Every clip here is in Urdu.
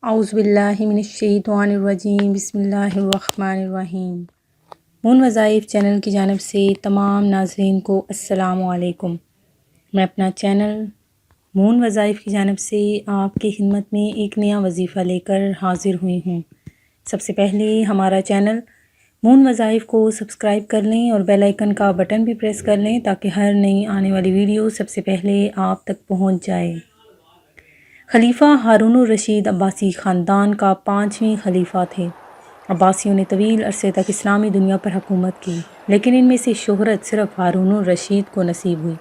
اعوذ باللہ من الشیطان الرجیم بسم اللہ الرحمن الرحیم۔ مون وظائف چینل کی جانب سے تمام ناظرین کو السلام علیکم۔ میں اپنا چینل مون وظائف کی جانب سے آپ کی خدمت میں ایک نیا وظیفہ لے کر حاضر ہوئی ہوں۔ سب سے پہلے ہمارا چینل مون وظائف کو سبسکرائب کر لیں اور بیل آئیکن کا بٹن بھی پریس کر لیں تاکہ ہر نئی آنے والی ویڈیو سب سے پہلے آپ تک پہنچ جائے۔ خلیفہ ہارون الرشید عباسی خاندان کا 5ویں خلیفہ تھے۔ عباسیوں نے طویل عرصے تک اسلامی دنیا پر حکومت کی، لیکن ان میں سے شہرت صرف ہارون الرشید کو نصیب ہوئی۔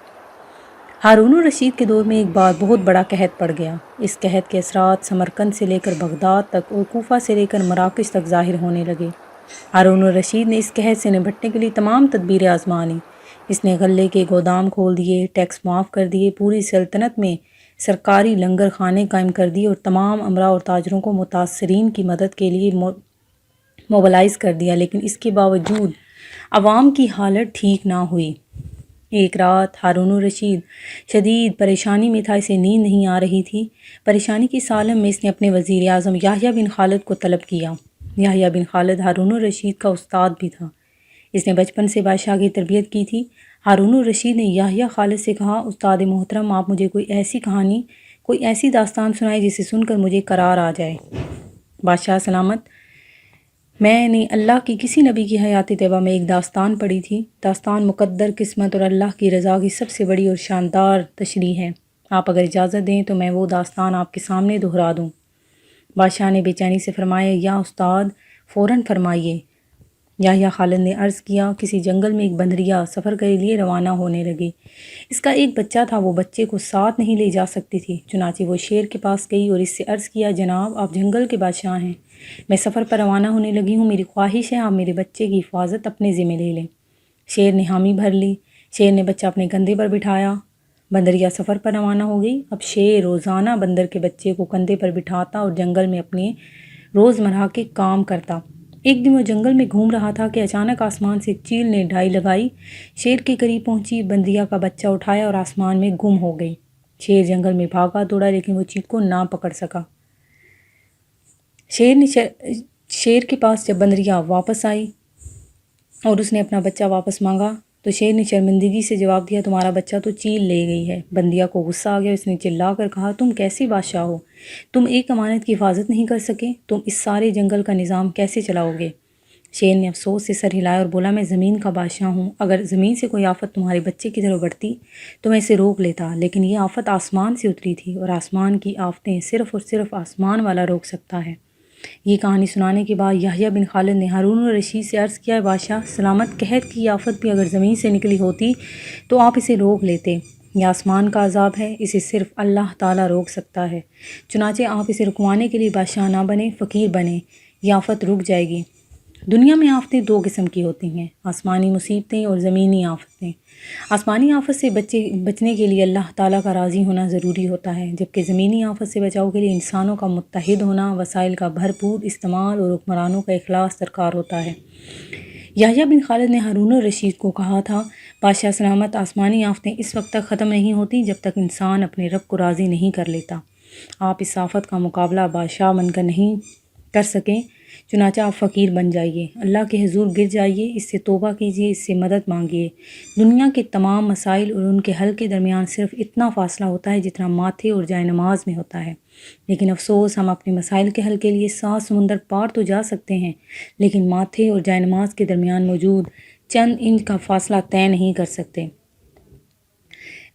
ہارون الرشید کے دور میں ایک بار بہت بڑا قحط پڑ گیا۔ اس قحط کے اثرات سمرقند سے لے کر بغداد تک اور کوفہ سے لے کر مراکش تک ظاہر ہونے لگے۔ ہارون الرشید نے اس قحط سے نمٹنے کے لیے تمام تدبیریں آزما لیں۔ اس نے غلے کے گودام کھول دیے، ٹیکس معاف کر دیے، پوری سلطنت میں سرکاری لنگر خانے قائم کر دیے اور تمام امراء اور تاجروں کو متاثرین کی مدد کے لیے موبلائز کر دیا، لیکن اس کے باوجود عوام کی حالت ٹھیک نہ ہوئی۔ ایک رات ہارون الرشید شدید پریشانی میں تھا، اسے نیند نہیں آ رہی تھی۔ پریشانی کی عالم میں اس نے اپنے وزیر اعظم یحییٰ بن خالد کو طلب کیا۔ یحییٰ بن خالد ہارون الرشید کا استاد بھی تھا، اس نے بچپن سے بادشاہ کی تربیت کی تھی۔ ہارون الرشید نے یحییٰ خالد سے کہا، استاد محترم، آپ مجھے کوئی ایسی کہانی، کوئی ایسی داستان سنائے جسے سن کر مجھے قرار آ جائے۔ بادشاہ سلامت، میں نے اللہ کی کسی نبی کی حیات طیبہ میں ایک داستان پڑھی تھی۔ داستان مقدر، قسمت اور اللہ کی رضا کی سب سے بڑی اور شاندار تشریح ہے۔ آپ اگر اجازت دیں تو میں وہ داستان آپ کے سامنے دہرا دوں۔ بادشاہ نے بے چینی سے فرمایا، یا استاد فوراً فرمائیے۔ یحییٰ خالد نے عرض کیا، کسی جنگل میں ایک بندریا سفر کے لیے روانہ ہونے لگی۔ اس کا ایک بچہ تھا، وہ بچے کو ساتھ نہیں لے جا سکتی تھی، چنانچہ وہ شیر کے پاس گئی اور اس سے عرض کیا، جناب آپ جنگل کے بادشاہ ہیں، میں سفر پر روانہ ہونے لگی ہوں، میری خواہش ہے آپ میرے بچے کی حفاظت اپنے ذمہ لے لیں۔ شیر نے حامی بھر لی۔ شیر نے بچہ اپنے کندھے پر بٹھایا۔ بندریا سفر پر روانہ ہو گئی۔ اب شیر روزانہ بندر کے بچے کو کندھے پر بٹھاتا اور جنگل میں اپنے روزمرہ کے کام کرتا۔ ایک دن وہ جنگل میں گھوم رہا تھا کہ اچانک آسمان سے ایک چیل نے ڈائی لگائی، شیر کے قریب پہنچی، بندریا کا بچہ اٹھایا اور آسمان میں گم ہو گئی۔ شیر جنگل میں بھاگا دوڑا لیکن وہ چیل کو نہ پکڑ سکا۔ شیر کے پاس جب بندریا واپس آئی اور اس نے اپنا بچہ واپس مانگا تو شیر نے شرمندگی سے جواب دیا، تمہارا بچہ تو چیل لے گئی ہے۔ بندریا کو غصہ آ گیا، اس نے چلا کر کہا، تم کیسی بادشاہ ہو، تم ایک امانت کی حفاظت نہیں کر سکے، تم اس سارے جنگل کا نظام کیسے چلاؤ گے؟ شیر نے افسوس سے سر ہلایا اور بولا، میں زمین کا بادشاہ ہوں، اگر زمین سے کوئی آفت تمہارے بچے کی طرف بڑھتی تو میں اسے روک لیتا، لیکن یہ آفت آسمان سے اتری تھی اور آسمان کی آفتیں صرف اور صرف آسمان والا روک سکتا ہے۔ یہ کہانی سنانے کے بعد یحییٰ بن خالد نے ہارون الرشید سے عرض کیا، بادشاہ سلامت، قحط کی آفت بھی اگر زمین سے نکلی ہوتی تو آپ اسے روک لیتے۔ یہ آسمان کا عذاب ہے، اسے صرف اللہ تعالیٰ روک سکتا ہے، چنانچہ آپ اسے رکوانے کے لیے بادشاہ نہ بنیں، فقیر بنیں، یہ آفت رک جائے گی۔ دنیا میں آفتیں دو قسم کی ہوتی ہیں، آسمانی مصیبتیں اور زمینی آفتیں۔ آسمانی آفت سے بچنے کے لیے اللہ تعالیٰ کا راضی ہونا ضروری ہوتا ہے، جبکہ زمینی آفت سے بچاؤ کے لیے انسانوں کا متحد ہونا، وسائل کا بھرپور استعمال اور حکمرانوں کا اخلاص درکار ہوتا ہے۔ یحییٰ بن خالد نے ہارون الرشید کو کہا تھا، بادشاہ سلامت، آسمانی آفتیں اس وقت تک ختم نہیں ہوتی جب تک انسان اپنے رب کو راضی نہیں کر لیتا۔ آپ اس آفت کا مقابلہ بادشاہ بن کر نہیں کر سکیں، چنانچہ آپ فقیر بن جائیے، اللہ کے حضور گر جائیے، اس سے توبہ کیجیے، اس سے مدد مانگیے۔ دنیا کے تمام مسائل اور ان کے حل کے درمیان صرف اتنا فاصلہ ہوتا ہے جتنا ماتھے اور جائے نماز میں ہوتا ہے، لیکن افسوس، ہم اپنے مسائل کے حل کے لیے 7 سمندر پار تو جا سکتے ہیں، لیکن ماتھے اور جائے نماز کے درمیان موجود چند انچ کا فاصلہ طے نہیں کر سکتے۔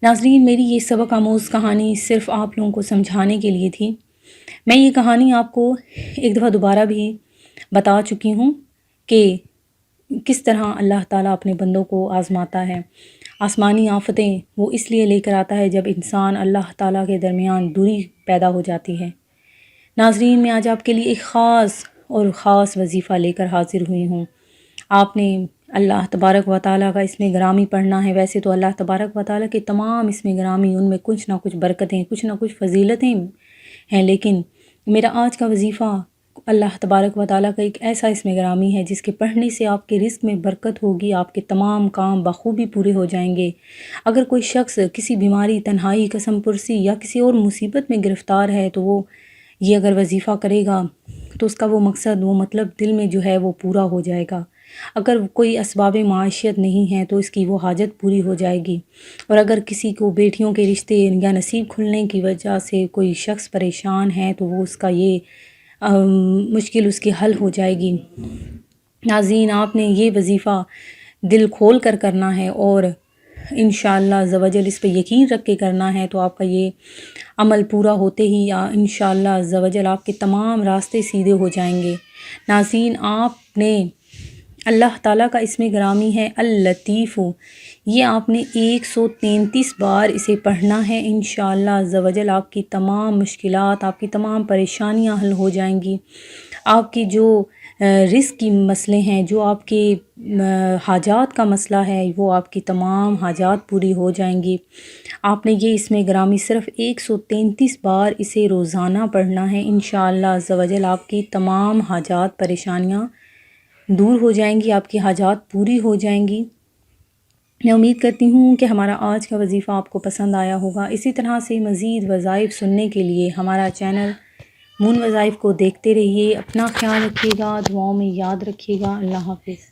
ناظرین، میری یہ سبق آموز کہانی صرف آپ لوگوں کو سمجھانے کے لیے تھی۔ میں یہ کہانی آپ کو ایک دفعہ دوبارہ بھی بتا چکی ہوں کہ کس طرح اللہ تعالیٰ اپنے بندوں کو آزماتا ہے۔ آسمانی آفتیں وہ اس لیے لے کر آتا ہے جب انسان اللہ تعالیٰ کے درمیان دوری پیدا ہو جاتی ہے۔ ناظرین، میں آج آپ کے لیے ایک خاص وظیفہ لے کر حاضر ہوئی ہوں۔ آپ نے اللہ تبارک و تعالیٰ کا اسم گرامی پڑھنا ہے۔ ویسے تو اللہ تبارک و تعالیٰ کے تمام اسم گرامی، ان میں کچھ نہ کچھ برکتیں، کچھ نہ کچھ فضیلتیں ہیں، لیکن میرا آج کا وظیفہ اللہ تبارک و تعالیٰ کا ایک ایسا اسم گرامی ہے جس کے پڑھنے سے آپ کے رزق میں برکت ہوگی، آپ کے تمام کام بخوبی پورے ہو جائیں گے۔ اگر کوئی شخص کسی بیماری، تنہائی، قسم پرسی یا کسی اور مصیبت میں گرفتار ہے تو وہ یہ اگر وظیفہ کرے گا تو اس کا وہ مقصد، وہ مطلب دل میں جو ہے وہ پورا ہو جائے گا۔ اگر کوئی اسباب معیشت نہیں ہے تو اس کی وہ حاجت پوری ہو جائے گی، اور اگر کسی کو بیٹیوں کے رشتے یا نصیب کھلنے کی وجہ سے کوئی شخص پریشان ہے تو وہ اس کا یہ مشکل اس کی حل ہو جائے گی۔ ناظرین، آپ نے یہ وظیفہ دل کھول کر کرنا ہے اور انشاءاللہ عز و جل اس پہ یقین رکھ کے کرنا ہے، تو آپ کا یہ عمل پورا ہوتے ہی انشاءاللہ عز و جل آپ کے تمام راستے سیدھے ہو جائیں گے۔ ناظرین، آپ نے اللہ تعالیٰ کا اسم گرامی ہے اللطیف، یہ آپ نے 133 بار اسے پڑھنا ہے۔ انشاءاللہ عز و جل آپ کی تمام مشکلات، آپ کی تمام پریشانیاں حل ہو جائیں گی۔ آپ کی جو رزق کی مسئلے ہیں، جو آپ کے حاجات کا مسئلہ ہے، وہ آپ کی تمام حاجات پوری ہو جائیں گی۔ آپ نے یہ اسم گرامی صرف 133 بار اسے روزانہ پڑھنا ہے۔ انشاءاللہ عز و جل آپ کی تمام حاجات، پریشانیاں دور ہو جائیں گی، آپ کی حاجات پوری ہو جائیں گی۔ میں امید کرتی ہوں کہ ہمارا آج کا وظیفہ آپ کو پسند آیا ہوگا۔ اسی طرح سے مزید وظائف سننے کے لیے ہمارا چینل مون وظائف کو دیکھتے رہیے۔ اپنا خیال رکھیے گا، دعاؤں میں یاد رکھیے گا۔ اللہ حافظ۔